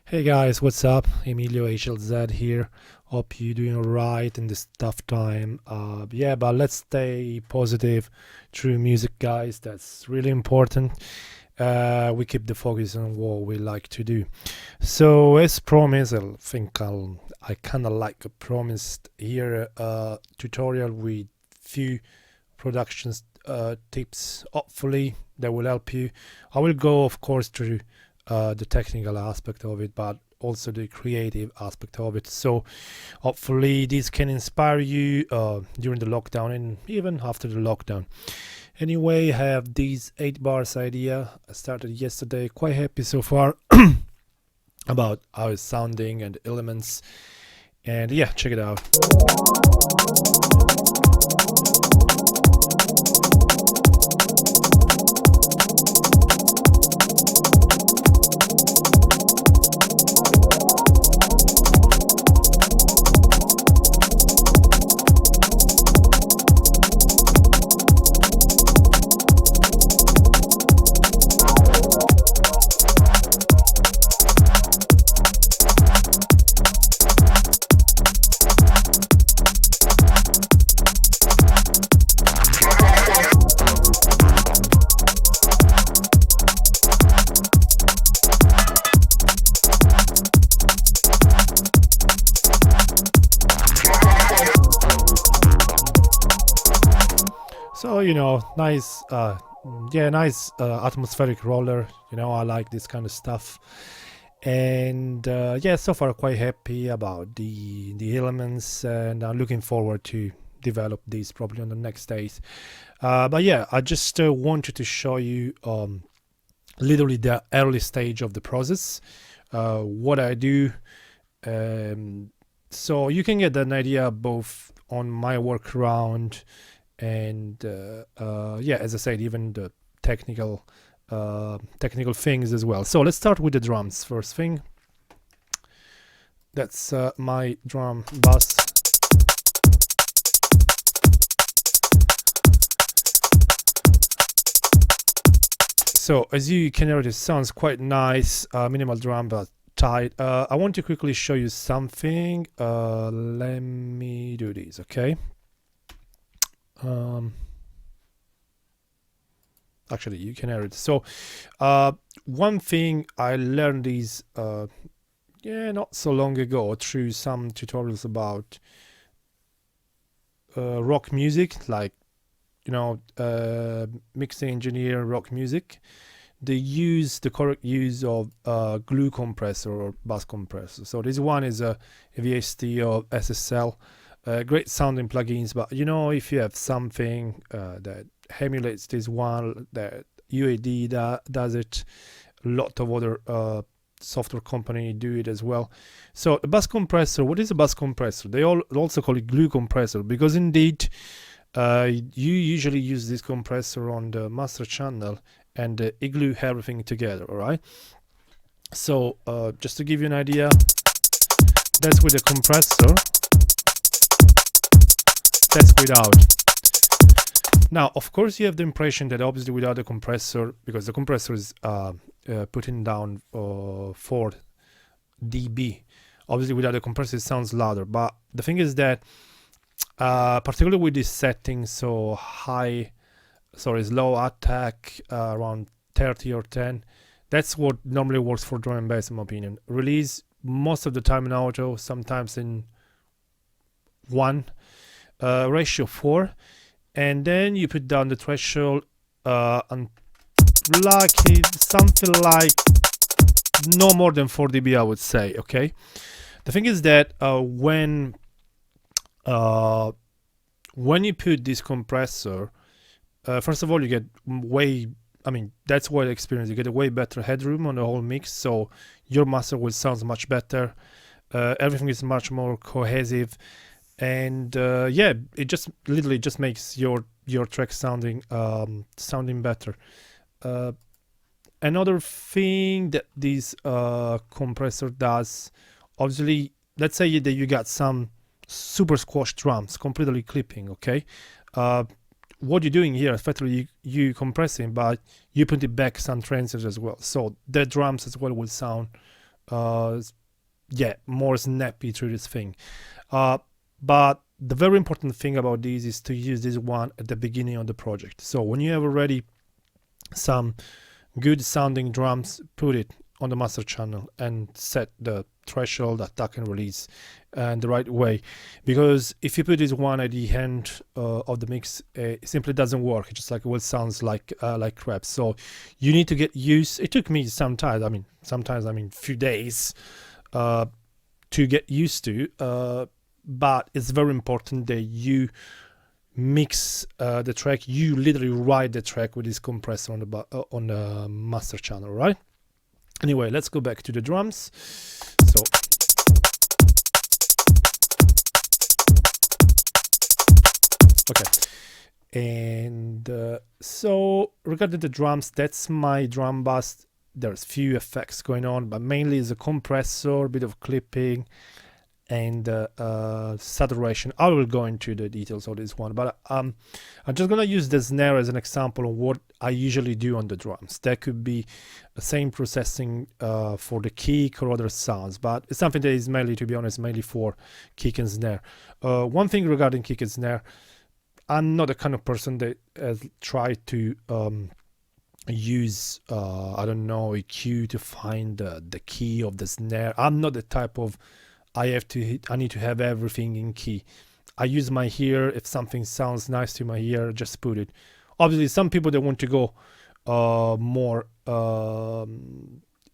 Hey guys, what's up? Emilio HLZ here. Hope you're doing alright in this tough time. Yeah, but let's stay positive through music, guys. That's really important. We keep the focus on what we like to do. So, as promised, I kind of like promised here a tutorial with few productions tips. Hopefully, that will help you. I will go, of course, through the technical aspect of it, but also the creative aspect of it. So hopefully this can inspire you during the lockdown and even after the lockdown. Anyway, I have these 8 bars idea. I started yesterday, quite happy so far about how it's sounding and elements. And yeah, check it out. So nice, nice atmospheric roller. I like this kind of stuff, and yeah, so far quite happy about the elements, and I'm looking forward to develop these probably on the next days. But yeah, I just wanted to show you literally the early stage of the process, what I do. So you can get an idea both on my workaround and yeah, as I said, even the technical things as well. So let's start with the drums. First thing, that's my drum bass. So as you can hear, it sounds quite nice, minimal drum but tight. I want to quickly show you something. Let me do this, okay? Actually, you can hear it. So one thing I learned is not so long ago through some tutorials about rock music, like mixing engineer rock music. They use the correct use of glue compressor or bass compressor. So this one is a VST or SSL. Great sounding plugins, but if you have something that emulates this one, that UAD does it, a lot of other software company do it as well. So a bass compressor, what is a bass compressor? They also call it glue compressor, because indeed you usually use this compressor on the master channel and it glue everything together. All right, so just to give you an idea, that's with the compressor, that's without. Now of course you have the impression that obviously without the compressor, because the compressor is putting down 4 dB, obviously without the compressor it sounds louder, but the thing is that particularly with this setting, so low attack, around 30 or 10, that's what normally works for drum and bass in my opinion. Release most of the time in auto, sometimes in 1, ratio 4, and then you put down the threshold and something like no more than 4 dB, I would say. Okay, the thing is that when you put this compressor, first of all, you get that's what I experienced. You get a way better headroom on the whole mix, so your master will sound much better. Everything is much more cohesive, and yeah, it just literally just makes your track sounding better. Another thing that this compressor does, obviously, let's say that you got some super squash drums completely clipping, okay? What you're doing here, effectively you compressing, but you put it back some transients as well, so the drums as well will sound yeah, more snappy through this thing. But the very important thing about this is to use this one at the beginning of the project. So when you have already some good sounding drums, put it on the master channel and set the threshold, attack and release and the right way, because if you put this one at the end of the mix, it simply doesn't work. It just like will sounds like crap. So you need to get used. It took me some time, I mean few days to get used to, but it's very important that you mix the track, you literally write the track with this compressor on the master channel, right? Anyway, let's go back to the drums. So okay, and so regarding the drums, that's my drum bus. There's few effects going on, but mainly is a compressor, a bit of clipping, and saturation. I will go into the details of this one, but I'm just gonna use the snare as an example of what I usually do on the drums. That could be the same processing for the kick or other sounds, but it's something that is mainly, to be honest, mainly for kick and snare. One thing regarding kick and snare, I'm not the kind of person that has tried to use I don't know, a cue to find the key of the snare. I'm not the type of I need to have everything in key. I use my ear. If something sounds nice to my ear, just put it. Obviously, some people that want to go more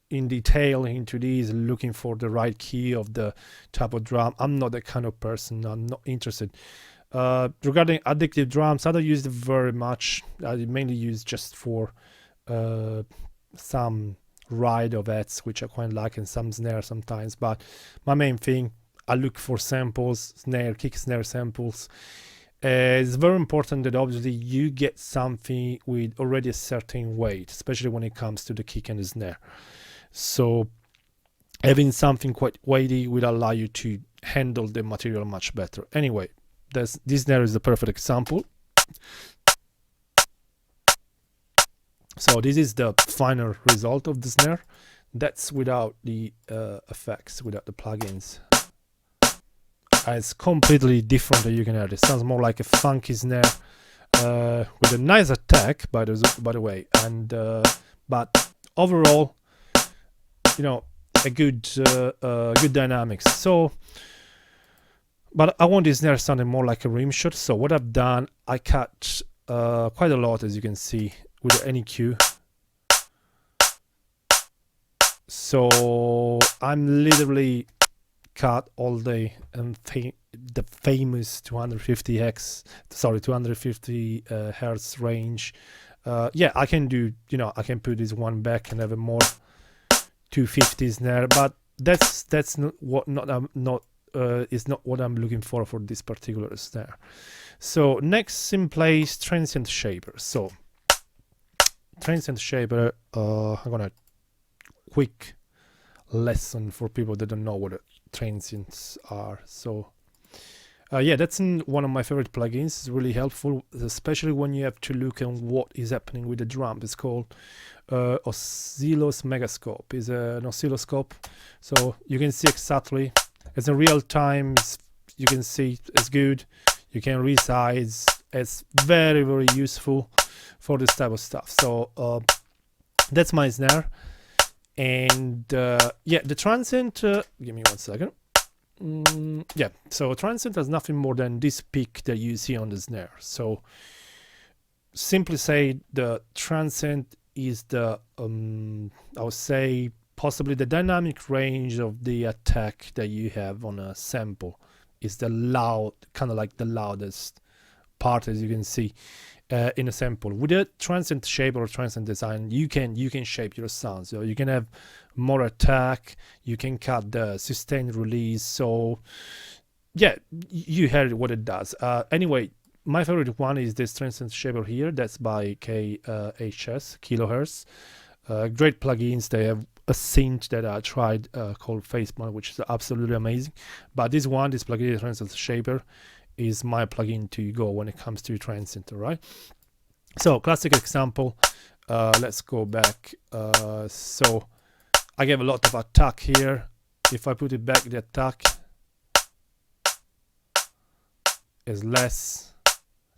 in detail into these, looking for the right key of the type of drum. I'm not that kind of person. I'm not interested. Regarding addictive drums, I don't use them very much. I mainly use just for some ride of ads, which I quite like, and some snare sometimes. But my main thing, I look for samples, kick snare samples. It's very important that obviously you get something with already a certain weight, especially when it comes to the kick and the snare. So having something quite weighty will allow you to handle the material much better. Anyway, this snare is the perfect example. So this is the final result of the snare. That's without the effects, without the plugins. It's completely different that you can hear. It sounds more like a funky snare with a nice attack, by the way. And but overall, you know, a good dynamics. So, but I want this snare sounding more like a rim shot. So what I've done, I cut quite a lot, as you can see, with any cue. So I'm literally cut all the famous 250 hertz range. Yeah, I can do, you know, I can put this one back and have a more 250 snare, but that's not what is not what I'm looking for this particular snare. So next in place, transient shaper. So transient shaper, I'm gonna quick lesson for people that don't know what transients are. So yeah, that's one of my favorite plugins. It's really helpful, especially when you have to look at what is happening with the drum. It's called Oscillos Megascope. It's an oscilloscope, so you can see exactly, it's in real time. You can see it's good. You can resize. It's very, very useful for this type of stuff. So that's my snare. And yeah, the transient, give me 1 second. Yeah, so transient has nothing more than this peak that you see on the snare. So simply say the transient is the I would say possibly the dynamic range of the attack that you have on a sample. Is the loud, kind of like the loudest part, as you can see in a sample. With a transient shape or transient design, you can shape your sound. So you can have more attack, you can cut the sustained release. So yeah, you heard what it does. Anyway, my favorite one is this transient shaper here. That's by HLZ, kilohertz. Great plugins. They have a synth that I tried called Facepalm, which is absolutely amazing. But this plugin, transient shaper, is my plugin to go when it comes to transient. All right, so classic example. Let's go back. So I gave a lot of attack here. If I put it back, the attack is less.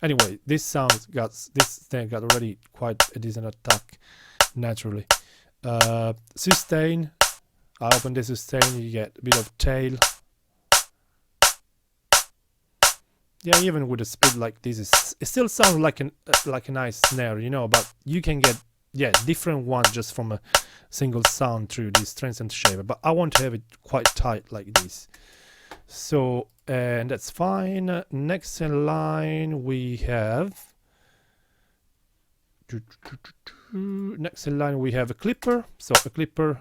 Anyway, this thing got already quite a decent attack naturally. Sustain. I open the sustain, you get a bit of tail. Yeah, even with a speed like this, it still sounds like a nice snare, you know. But you can get different ones just from a single sound through this transient shaper. But I want to have it quite tight like this. So and that's fine. Next in line we have. Next in line we have a clipper. So a clipper.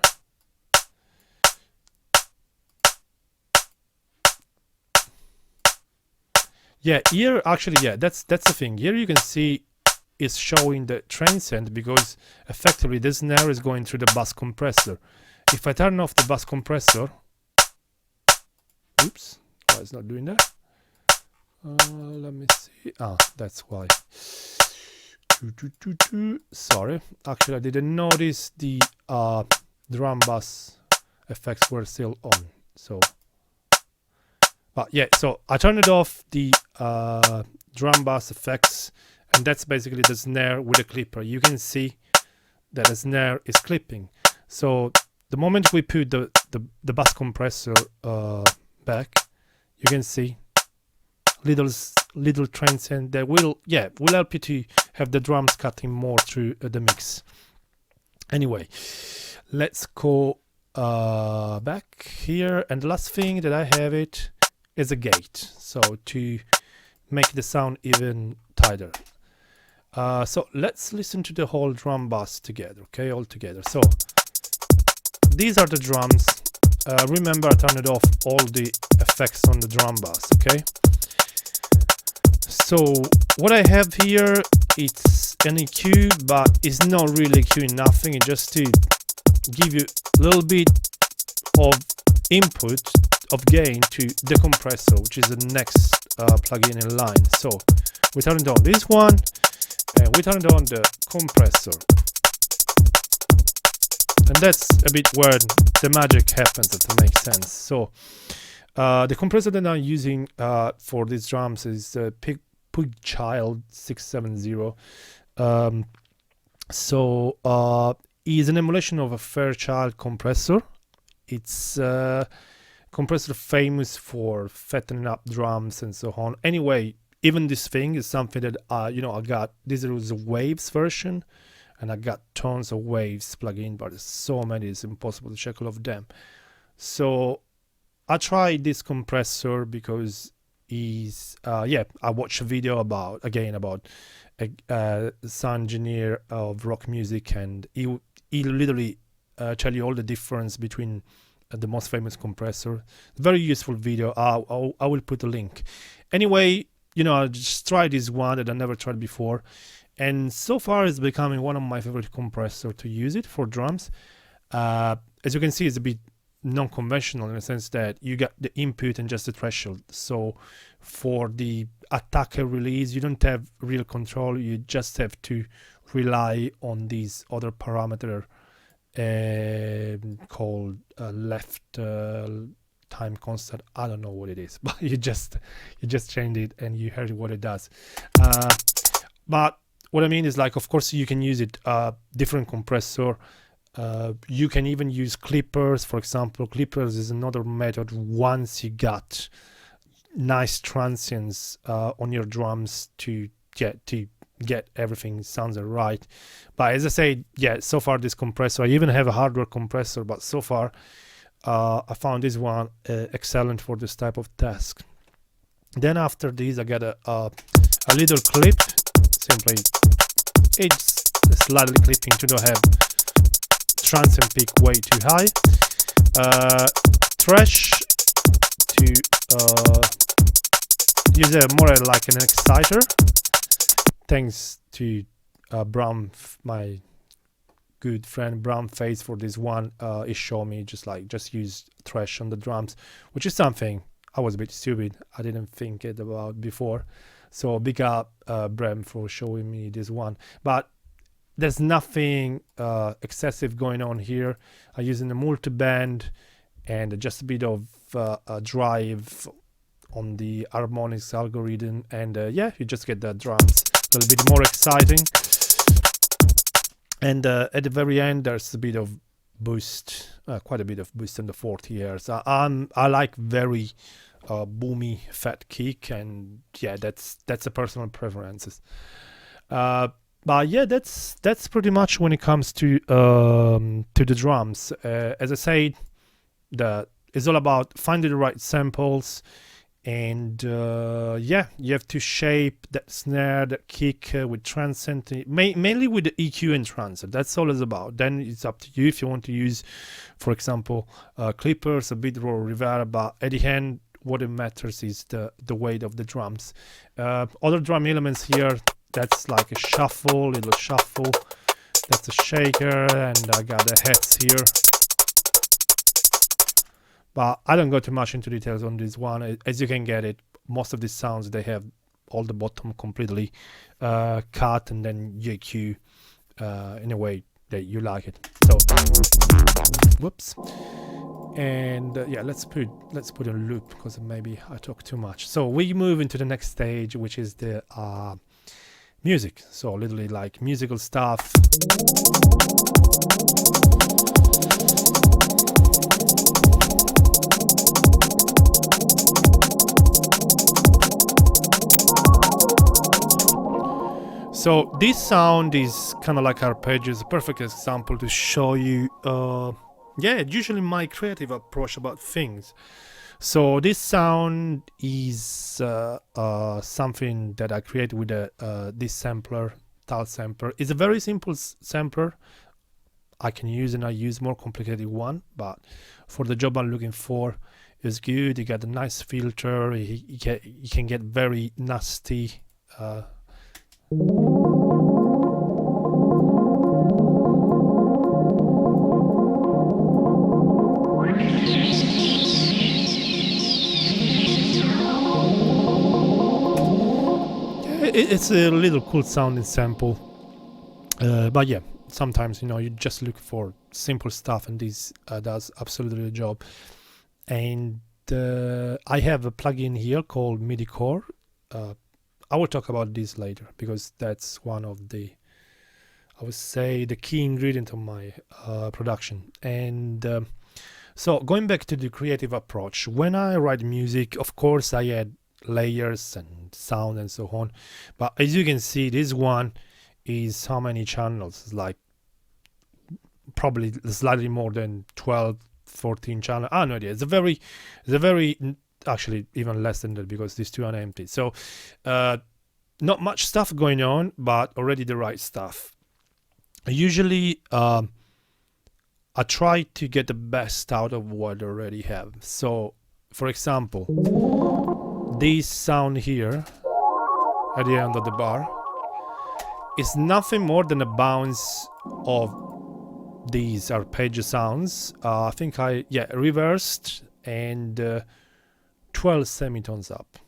Yeah, here actually, yeah, that's the thing. Here you can see it's showing the transient because effectively this snare is going through the bus compressor. If I turn off the bus compressor, oops, why it's not doing that? Let me see. Ah, that's why. Sorry, actually I didn't notice the drum bus effects were still on. So. But yeah, so I turned it off, the drum bass effects, and that's basically the snare with a clipper. You can see that the snare is clipping. So the moment we put the bass compressor back, you can see little transient that will help you to have the drums cutting more through the mix. Anyway, let's go back here, and the last thing that I have is a gate, so to make the sound even tighter. So let's listen to the whole drum bass together, okay, all together. So these are the drums. Remember, I turned off all the effects on the drum bass, okay? So what I have here, it's an EQ, but it's not really EQing nothing. It's just to give you a little bit of input of gain to the compressor, which is the next plugin in line. So we turned on this one and we turned on the compressor, and that's a bit where the magic happens, if it makes sense. So the compressor that I'm using for these drums is Pugchild 670. Is an emulation of a Fairchild compressor. It's compressor famous for fattening up drums and so on. Anyway, even this thing is something that I got. This was a Waves version, and I got tons of Waves plugin, but there's so many, it's impossible to check all of them. So I tried this compressor because I watched a video about a sound engineer of rock music, and he literally tell you all the difference between the most famous compressor. Very useful video. I will put a link. Anyway, I just tried this one that I never tried before, and so far it's becoming one of my favorite compressor to use it for drums. As you can see, it's a bit non-conventional in the sense that you got the input and just the threshold. So for the attack and release, you don't have real control. You just have to rely on these other parameter called left time constant. I don't know what it is, but you just change it and you heard what it does. But what I mean is, like, of course you can use it different compressor. You can even use clippers, for example. Clippers is another method once you got nice transients on your drums to get everything sounds right. But as I say, so far this compressor, I even have a hardware compressor, but so far I found this one excellent for this type of task. Then after this I got a little clip. Simply it's slightly clipping to not have transient peak way too high. Thresh to use it more like an exciter. Thanks to Brown, my good friend Brown Face, for this one. He showed me just use thresh on the drums, which is something I was a bit stupid. I didn't think it about before. So big up Bram for showing me this one. But there's nothing excessive going on here. I'm using a multi-band and just a bit of a drive on the harmonics algorithm, and yeah, you just get the drums a little bit more exciting. And at the very end, there's a bit of boost, quite a bit of boost in the 40 Hz. I like very boomy fat kick, and yeah, that's a personal preferences. But yeah, that's pretty much when it comes to the drums. As I said, it's all about finding the right samples, and yeah, you have to shape that snare, that kick with transient, mainly with the EQ and transient. That's all it's about. Then it's up to you if you want to use, for example, clippers, a bit raw reverb. But at the end, what it matters is the weight of the drums. Other drum elements here, that's like a shuffle, little shuffle. That's a shaker, and I got the heads here. But I don't go too much into details on this one. As you can get it, most of these sounds, they have all the bottom completely cut, and then EQ in a way that you like it. So, whoops. And yeah, let's put a loop, because maybe I talk too much. So we move into the next stage, which is the music. So literally like musical stuff. So this sound is kind of like arpeggios, a perfect example to show you yeah, usually my creative approach about things. So this sound is something that I created with this sampler, Tal sampler. It's a very simple sampler. I can use, and I use more complicated one, but for the job I'm looking for, it's good. You get a nice filter. You can get very nasty. It's a little cool sounding sample, but yeah, sometimes you just look for simple stuff, and this does absolutely the job. And I have a plugin here called midichords. I will talk about this later, because that's one of the, I would say, the key ingredient of my production. And so going back to the creative approach, when I write music, of course I add layers and sound and so on, but as you can see, this one is how many channels? It's like probably slightly more than 12, 14 channels. No idea. It's a very actually even less than that, because these two are empty. So not much stuff going on, but already the right stuff. Usually I try to get the best out of what I already have. So for example, this sound here at the end of the bar is nothing more than a bounce of these arpeggio sounds. I think reversed and 12 semitones up.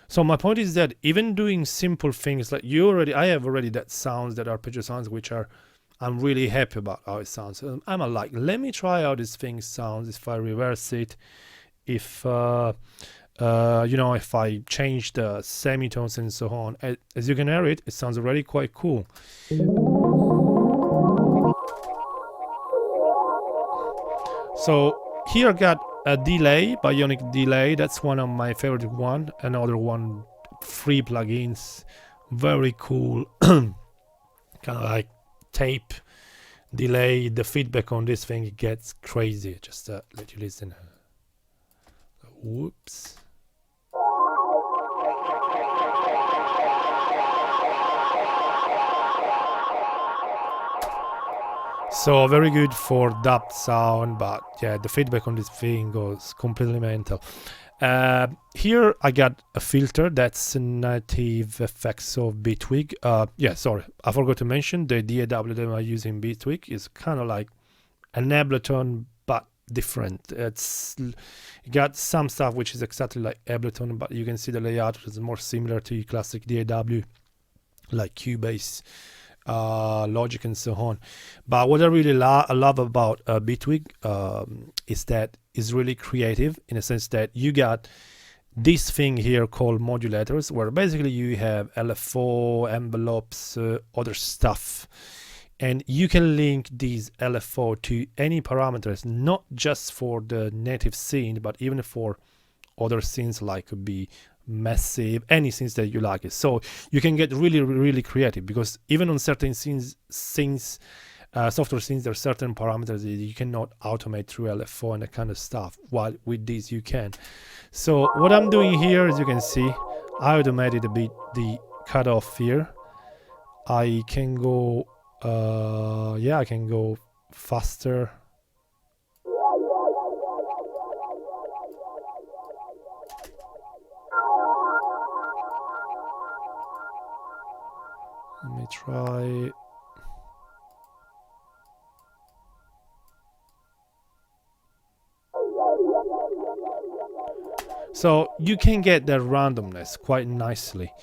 So my point is that even doing simple things like I have already that sounds, that arpeggio sounds, which I'm really happy about how it sounds. I'm like, let me try how this thing sounds if I reverse it, if if I change the semitones and so on. As you can hear it sounds already quite cool. So here I got a delay, bionic delay. That's one of my favorite one. Another one, free plugins, very cool. Kind of like tape delay. The feedback on this thing, it gets crazy. Just let you listen. Whoops. So very good for dubbed sound, but yeah, the feedback on this thing goes completely mental. Here I got a filter that's native effects of Bitwig. Yeah, sorry, I forgot to mention the DAW that I use in Bitwig is kind of like an Ableton, but different. You got some stuff which is exactly like Ableton, but you can see the layout is more similar to classic DAW, like Cubase. Logic and so on. But what I really love about Bitwig is that it's really creative, in a sense that you got this thing here called modulators, where basically you have LFO, envelopes, other stuff, and you can link these LFO to any parameters, not just for the native scene, but even for other scenes, like could be massive, any scenes that you like it. So you can get really creative, because even on certain scenes, software scenes, there are certain parameters that you cannot automate through LFO and that kind of stuff, while with this you can. So what I'm doing here, as you can see, I automated a bit the cutoff here. I can go I can go faster. Let me try. So you can get that randomness quite nicely,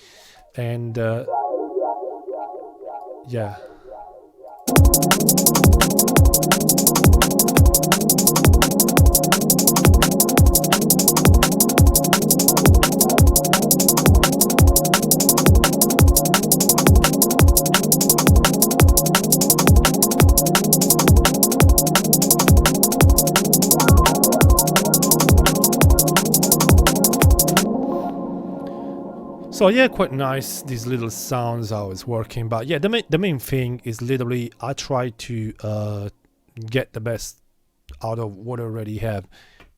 and yeah. So yeah, quite nice, these little sounds how it's working. But yeah, the main thing is literally I try to get the best out of what I already have,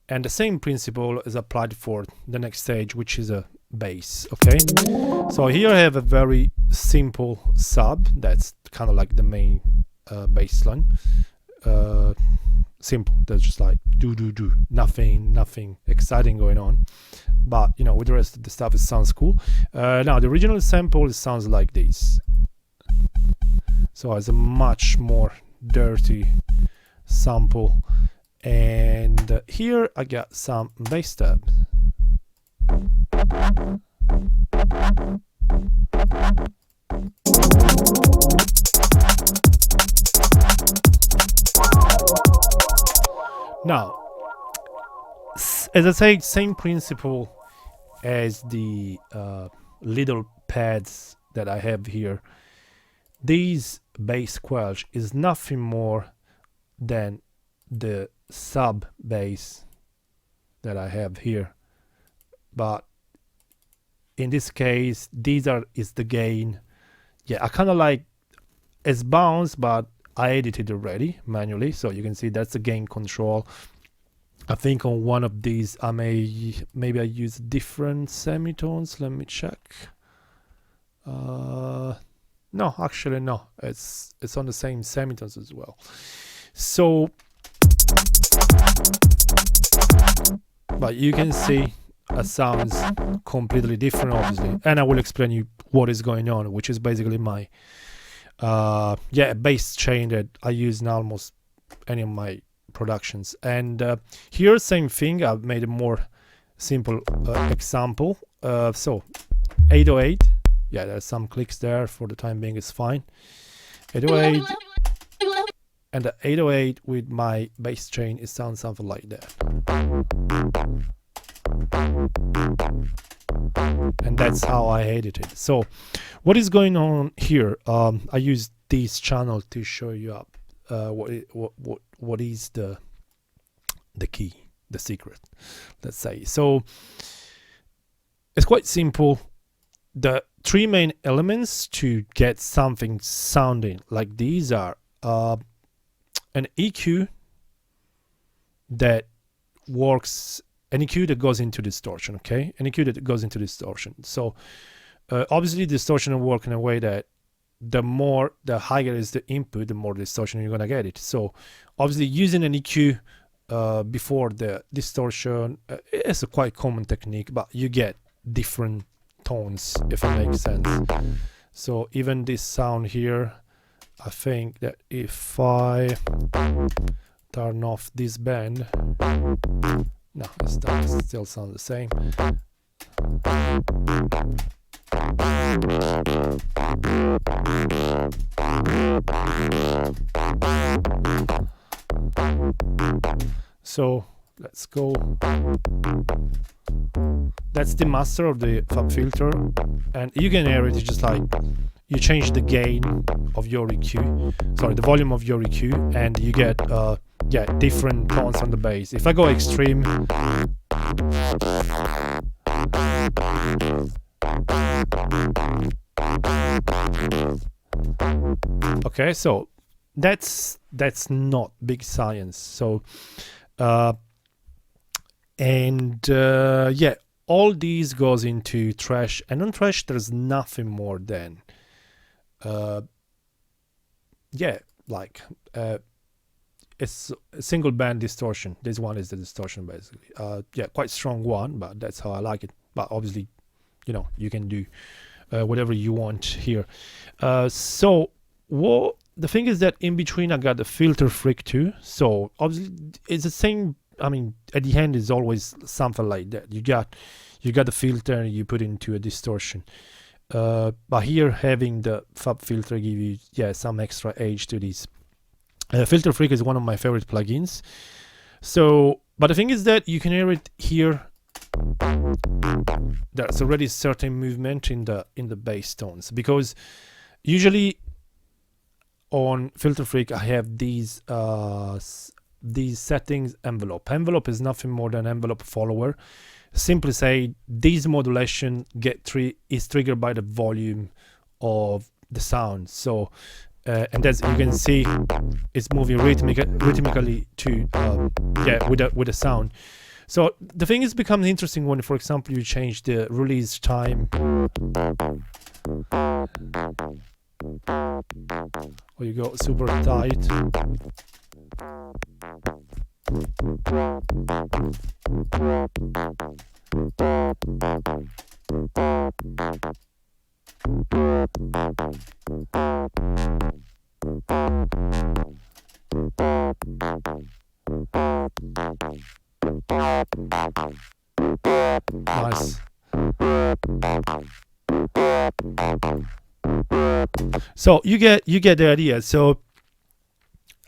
and the same principle is applied for the next stage, which is a bass. Okay, so here I have a very simple sub that's kind of like the main bass line. Simple, that's just like do nothing exciting going on, but you know, with the rest of the stuff it sounds cool. Now the original sample, it sounds like this, so it's a much more dirty sample, and here I got some bass tabs. Now, as I say, same principle as the little pads that I have here. These bass squelch is nothing more than the sub bass that I have here, but in this case, is the gain. Yeah, I kind of like it's bounce, but I edited already manually, so you can see that's the gain control. I think on one of these I maybe I use different semitones. Let me check. No, actually no, it's on the same semitones as well. So, but you can see it sounds completely different, obviously, and I will explain you what is going on, which is basically my bass chain that I use in almost any of my productions. And here, same thing, I've made a more simple example. So 808, yeah, there's some clicks there, for the time being it's fine. 808, and the 808 with my bass chain, it sounds something like that. And that's how I edit it. So what is going on here? I use this channel to show you up what is the key, the secret, let's say. So it's quite simple. The three main elements to get something sounding like these are an EQ that works, an EQ that goes into distortion, okay? An EQ that goes into distortion. So obviously distortion will work in a way that the higher is the input, the more distortion you're gonna get it. So obviously using an EQ before the distortion is a quite common technique, but you get different tones, if it makes sense. So even this sound here, I think that if I turn off this band, no, it still sounds the same. So let's go. That's the master of the fab filter, and you can hear it. It's just like you change the gain of your EQ, sorry, the volume of your EQ, and you get yeah, different tones on the bass. If I go extreme, okay, so that's not big science. So yeah, all these goes into trash, and on trash there's nothing more than yeah, like it's a single band distortion. This one is the distortion, basically. Yeah, quite strong one, but that's how I like it. But obviously, you know, you can do whatever you want here. So what the thing is that in between I got the filter freak too. So obviously it's the same. I mean, at the end is always something like that. You got the filter and you put into a distortion. But here having the fab filter give you, yeah, some extra edge to this. Filter freak is one of my favorite plugins. So, but the thing is that you can hear it here. There's already a certain movement in the bass tones, because usually on filter freak I have these settings envelope. Envelope is nothing more than envelope follower. Simply say this modulation is triggered by the volume of the sound. So and as you can see, it's moving rhythmically to yeah, with the sound. So the thing is becomes interesting when, for example, you change the release time, or you go super tight. Nice. So you get the idea. So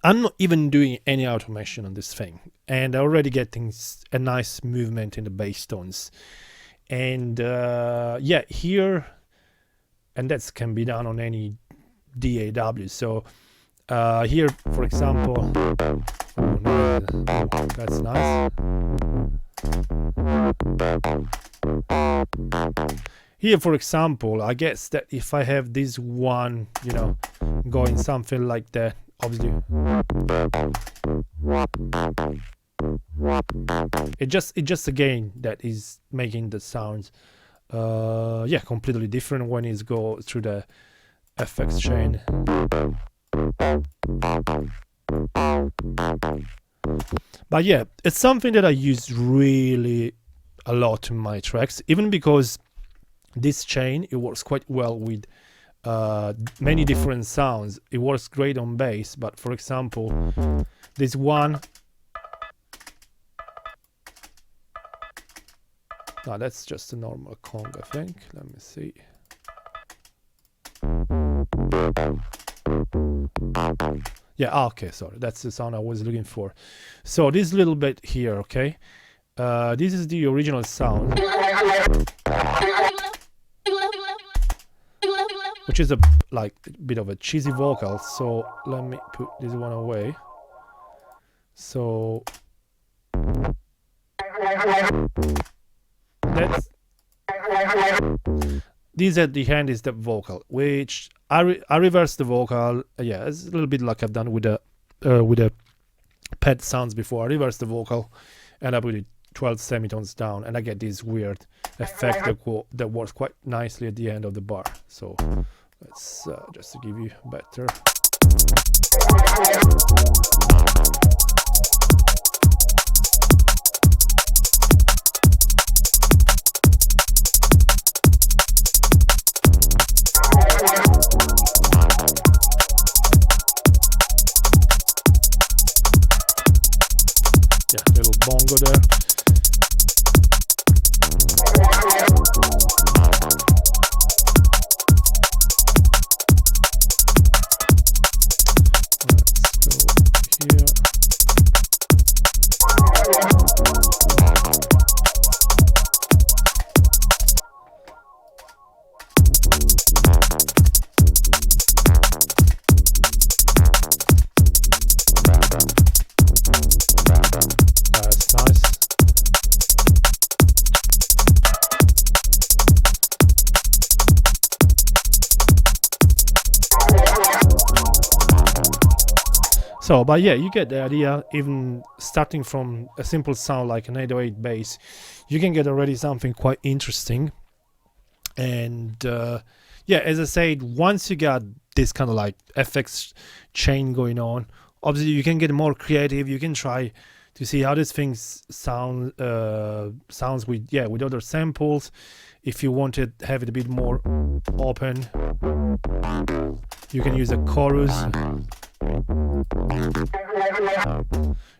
I'm not even doing any automation on this thing, and I'm already getting a nice movement in the bass tones. And yeah, here, and that can be done on any DAW. So here, for example, that's nice. Here, for example, I guess that if I have this one, you know, going something like that, obviously, it's just a gain that is making the sounds, yeah, completely different when it goes through the FX chain. But yeah, it's something that I use really a lot in my tracks, even because this chain, it works quite well with many different sounds. It works great on bass, but for example, this one, no, that's just a normal conga, I think. Let me see. Yeah, okay, sorry, that's the sound I was looking for. So this little bit here, okay, this is the original sound, which is a bit of a cheesy vocal. So let me put this one away. So that's this at the end is the vocal, which I reverse the vocal. Yeah, it's a little bit like I've done with the pad sounds before. I reverse the vocal and I put it 12 semitones down, and I get this weird effect that works quite nicely at the end of the bar. So let's just to give you better. Yeah, little bongo there. So, but yeah, you get the idea. Even starting from a simple sound like an 808 bass, you can get already something quite interesting. And yeah, as I said, once you got this kind of like FX chain going on, obviously you can get more creative. You can try to see how these things sounds with other samples. If you want to have it a bit more open, you can use a chorus.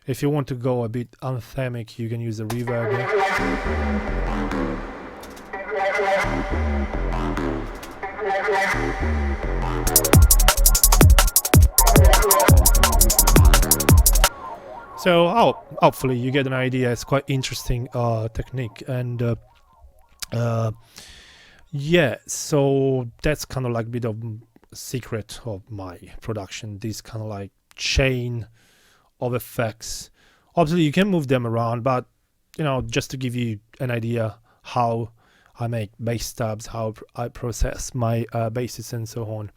If you want to go a bit anthemic, you can use a reverb. So hopefully you get an idea. It's quite interesting technique. And yeah, so that's kind of like a bit of secret of my production, this kind of like chain of effects. Obviously you can move them around, but you know, just to give you an idea how I make bass stubs, how I process my basses and so on.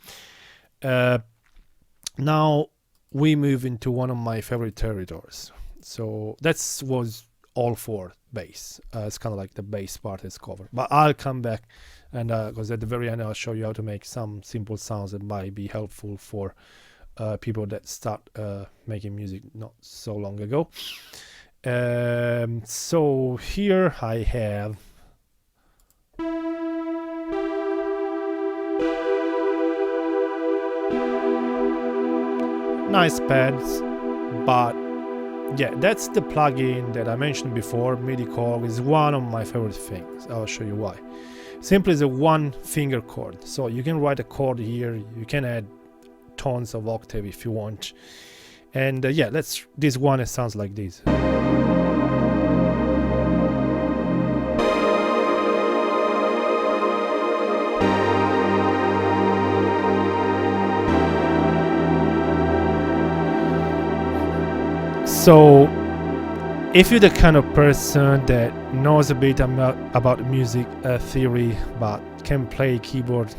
Now we move into one of my favorite territories. So that was all for bass. It's kind of like the bass part is covered, but I'll come back, and because at the very end I'll show you how to make some simple sounds that might be helpful for people that start making music not so long ago. So here I have nice pads, but yeah, that's the plugin that I mentioned before. midichords is one of my favorite things. I'll show you why. Simply is a one finger chord, so you can write a chord here. You can add tons of octave if you want. And yeah, this one, it sounds like this. So if you're the kind of person that knows a bit about music theory but can play keyboard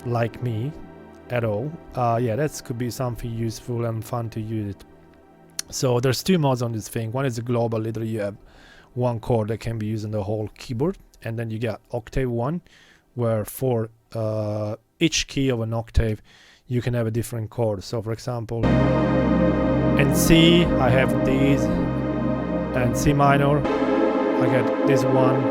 like me at all, yeah, that could be something useful and fun to use it. So there's two modes on this thing. One is the global, literally you have one chord that can be used on the whole keyboard, and then you got octave one, where for each key of an octave you can have a different chord. So for example, in C I have these, and C minor I get this one.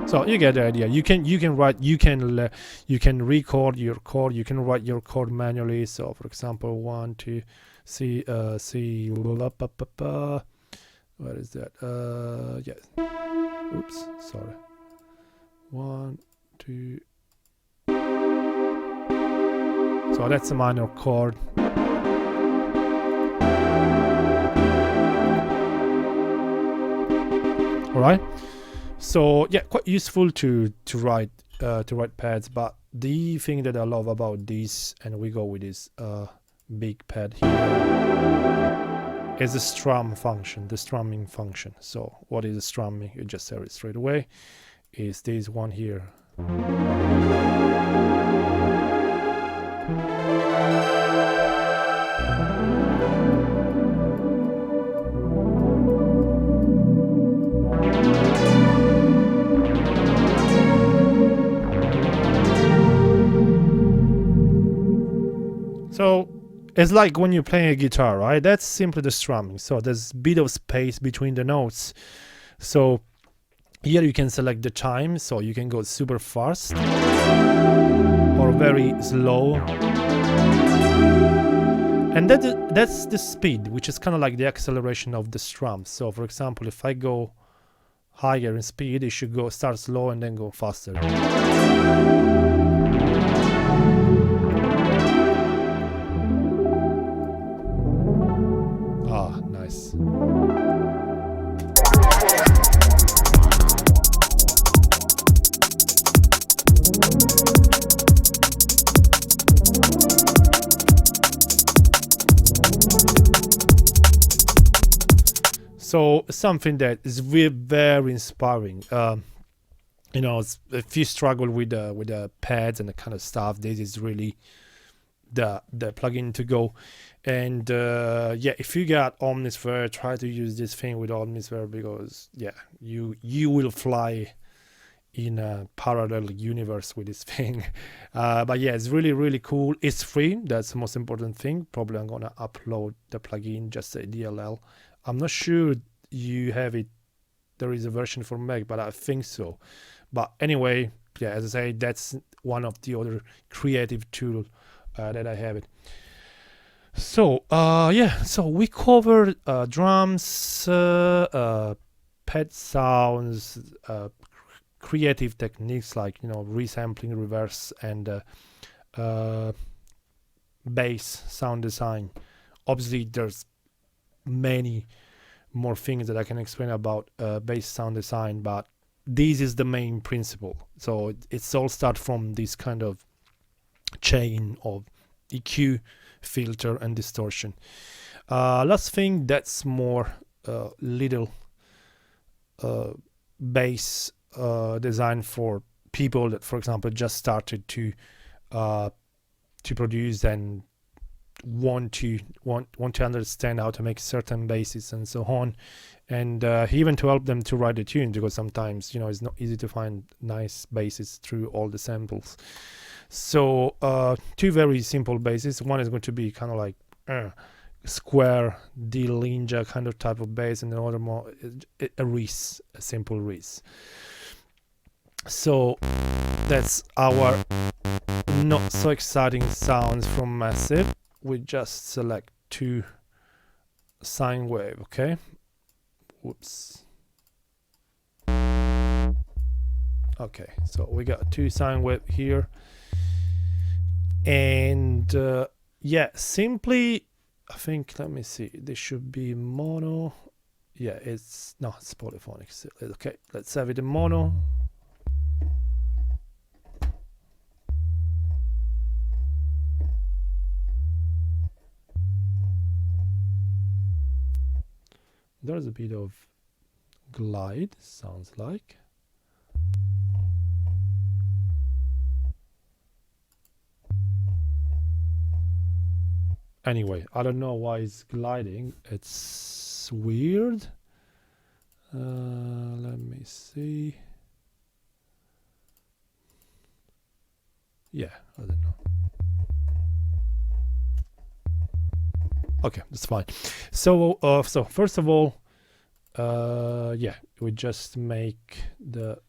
So you get the idea. You can record your chord. You can write your chord manually. So for example, 1 2 C C. What is that? Yeah. Oops, sorry. 1 2. So that's a minor chord. All right. So yeah, quite useful to write pads. But the thing that I love about this, and we go with this big pad here, is the strum function, the strumming function. So what is the strumming? You just hear it straight away. Is this one here. So it's like when you're playing a guitar, right? That's simply the strumming. So there's a bit of space between the notes. So here you can select the time, so you can go super fast or very slow. And that's the speed, which is kind of like the acceleration of the strum. So for example, if I go higher in speed, it should start slow and then go faster. Ah, nice. So something that is very, very inspiring. You know, if you struggle with the pads and the kind of stuff, this is really the plugin to go. And yeah, if you got Omnisphere, try to use this thing with Omnisphere, because yeah, you will fly in a parallel universe with this thing. But yeah, it's really, really cool. It's free. That's the most important thing. Probably I'm gonna upload the plugin, just a DLL. I'm not sure you have it. There is a version for Mac, but I think so. But anyway, yeah, as I say, that's one of the other creative tools that I have it. So yeah, so we covered drums, pad sounds, creative techniques like, you know, resampling, reverse, and bass sound design. Obviously there's many more things that I can explain about bass sound design, but this is the main principle. So it's all start from this kind of chain of EQ, filter, and distortion. Last thing that's more little bass design for people that, for example, just started to produce and want to understand how to make certain basses and so on, and even to help them to write the tune, because sometimes, you know, it's not easy to find nice basses through all the samples. So two very simple basses. One is going to be kind of like square D Linja kind of type of bass, and another more a Reese, a simple Reese. So that's our not so exciting sounds from Massive. We just select two sine wave, okay? Whoops. Okay, so we got two sine wave here, and yeah, simply, I think, let me see, this should be mono. Yeah, it's polyphonic. Okay, let's have it in mono. There's a bit of glide, sounds like. Anyway, I don't know why it's gliding. It's weird. Let me see. Yeah, I don't know. Okay, that's fine. So so first of all, yeah, we just make the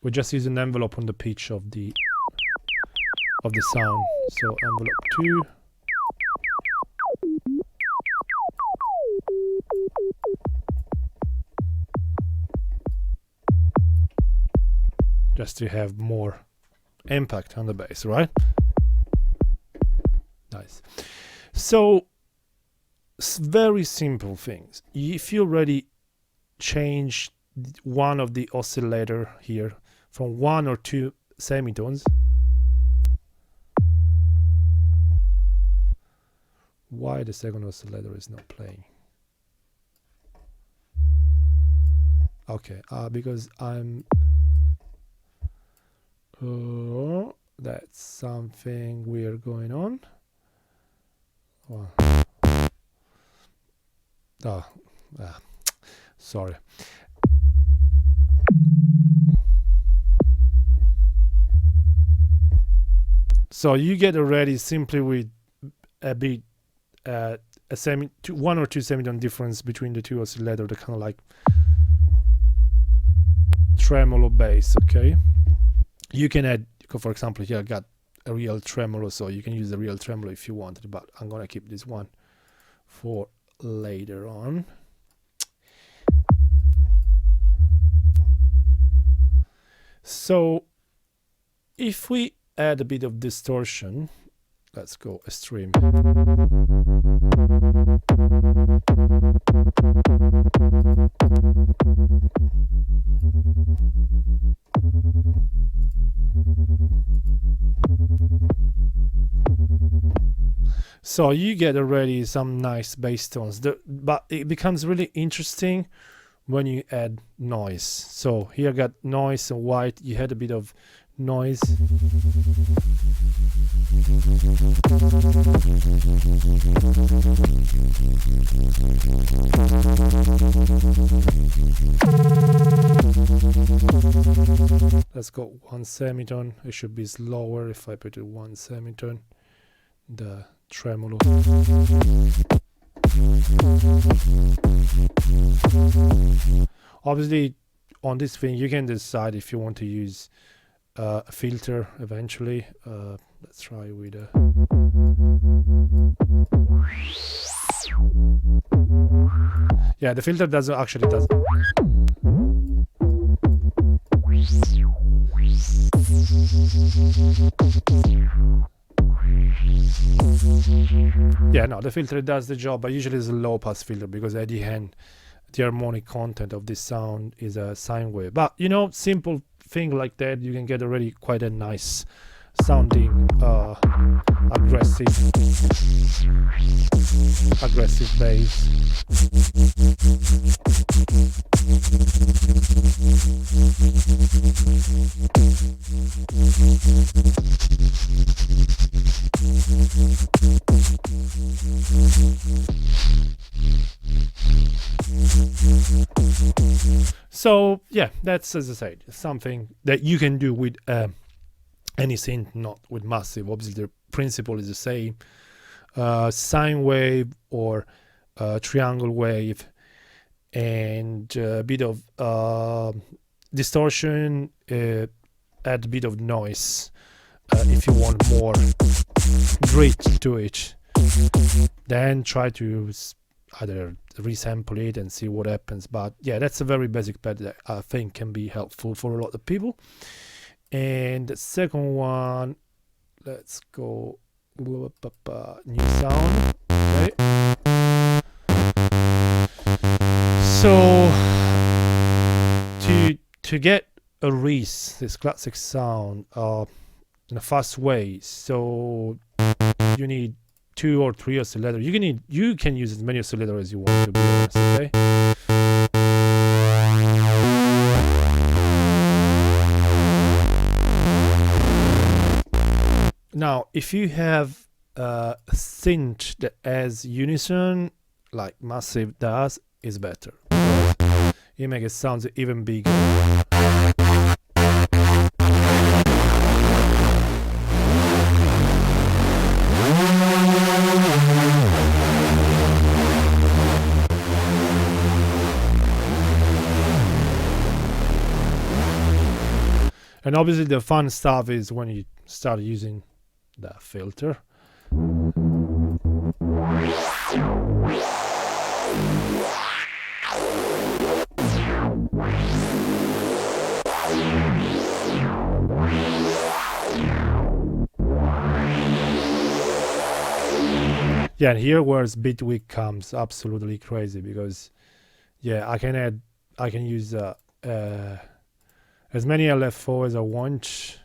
we just use an envelope on the pitch of the sound. So envelope 2. Just to have more impact on the bass, right? Nice. So very simple things. If you already change one of the oscillator here from 1 or 2 semitones, why the second oscillator is not playing? Okay, because I'm that's something weird going on. Sorry. So you get already simply with a bit a 1 or 2 semitone difference between the two oscillators, the kind of like tremolo bass. Okay, you can add, for example, here I got a real tremolo, so you can use the real tremolo if you wanted, but I'm gonna keep this one for later on. So if we add a bit of distortion, let's go extreme. So you get already some nice bass tones, but it becomes really interesting when you add noise. So here I got noise and white, you had a bit of noise. Let's go one semitone. It should be slower if I put it one semitone. The tremolo. Obviously on this thing you can decide if you want to use a filter eventually. Let's try with a the filter doesn't actually does. Yeah, no, the filter does the job, but usually it's a low pass filter because at the end the harmonic content of this sound is a sine wave. But you know, simple thing like that, you can get already quite a nice sounding aggressive bass. So yeah, that's, as I said, something that you can do with any synth, not with massive. Obviously the principle is the same. Sine wave or triangle wave, and a bit of distortion, add a bit of noise if you want more grit to it. Then try to either resample it and see what happens. But yeah, that's a very basic pad that I think can be helpful for a lot of people. And the second one, let's go new sound. Okay. So to get a this classic sound in a fast way, so you need 2 or 3 oscillators. You can use as many oscillators as you want, to be honest. Okay. Now, if you have a synth that has unison, like Massive does, is better. It makes it sound even bigger. And obviously the fun stuff is when you start using the filter. Yeah, and here where Bitwig comes absolutely crazy, because yeah, I can use as many LFO as I want.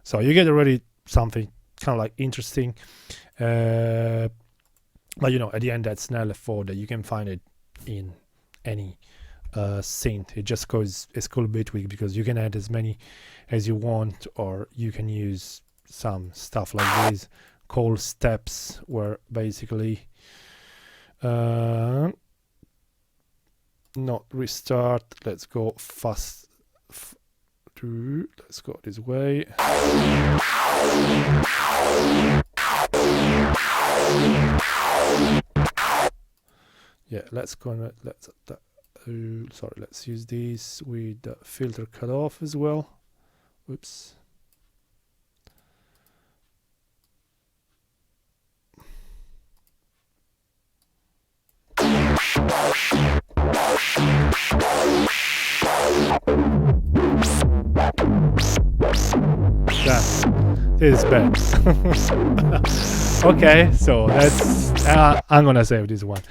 So you get already something kind of like interesting, but you know, at the end that's an LFO that you can find it in any synth. It just goes, it's called Bitwig because you can add as many as you want, or you can use some stuff like this called steps, where basically not restart, let's go fast. Let's go this way. Yeah, let's use this with the filter cut off as well. Whoops. This is bad. Okay, so that's I'm gonna save this one.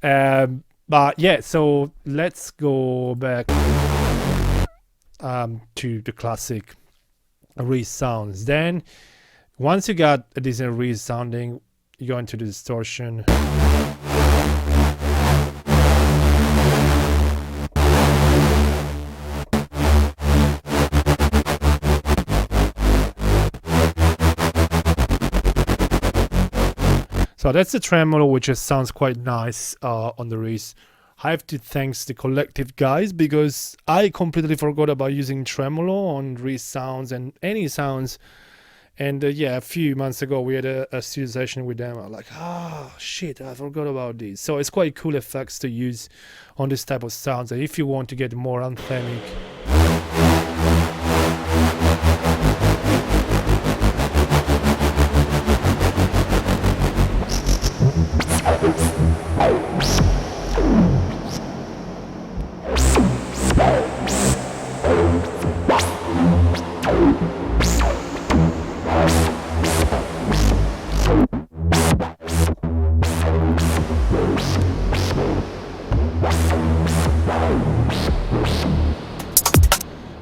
But yeah, so let's go back to the classic resounds. Then once you got a decent resounding, you go into the distortion. So that's the tremolo, which just sounds quite nice on the res. I have to thank the collective guys because I completely forgot about using tremolo on res sounds and any sounds. And yeah, a few months ago we had a studio session with them. I'm like, shit, I forgot about this. So it's quite cool effects to use on this type of sounds. And if you want to get more anthemic.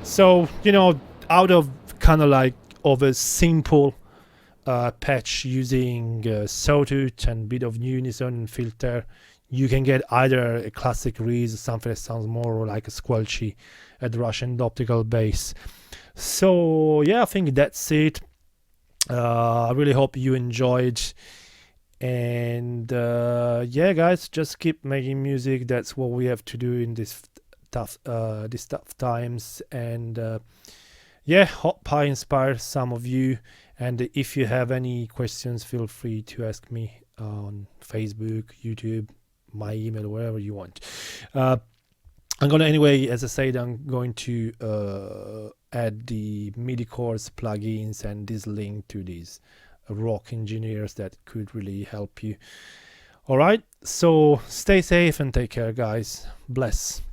So, you know, out of kind of like of a simple patch using sawtooth and bit of unison filter, you can get either a classic res or something that sounds more like a squelchy, a Russian optical bass. So yeah, I think that's it. I really hope you enjoyed. And yeah, guys, just keep making music. That's what we have to do in this tough times. And yeah, hope I inspired some of you. And if you have any questions, feel free to ask me on Facebook, YouTube, my email, wherever you want. I'm gonna, anyway, as I said, I'm going to add the MIDI chords plugins and this link to these rock engineers that could really help you. All right, so stay safe and take care, guys. Bless.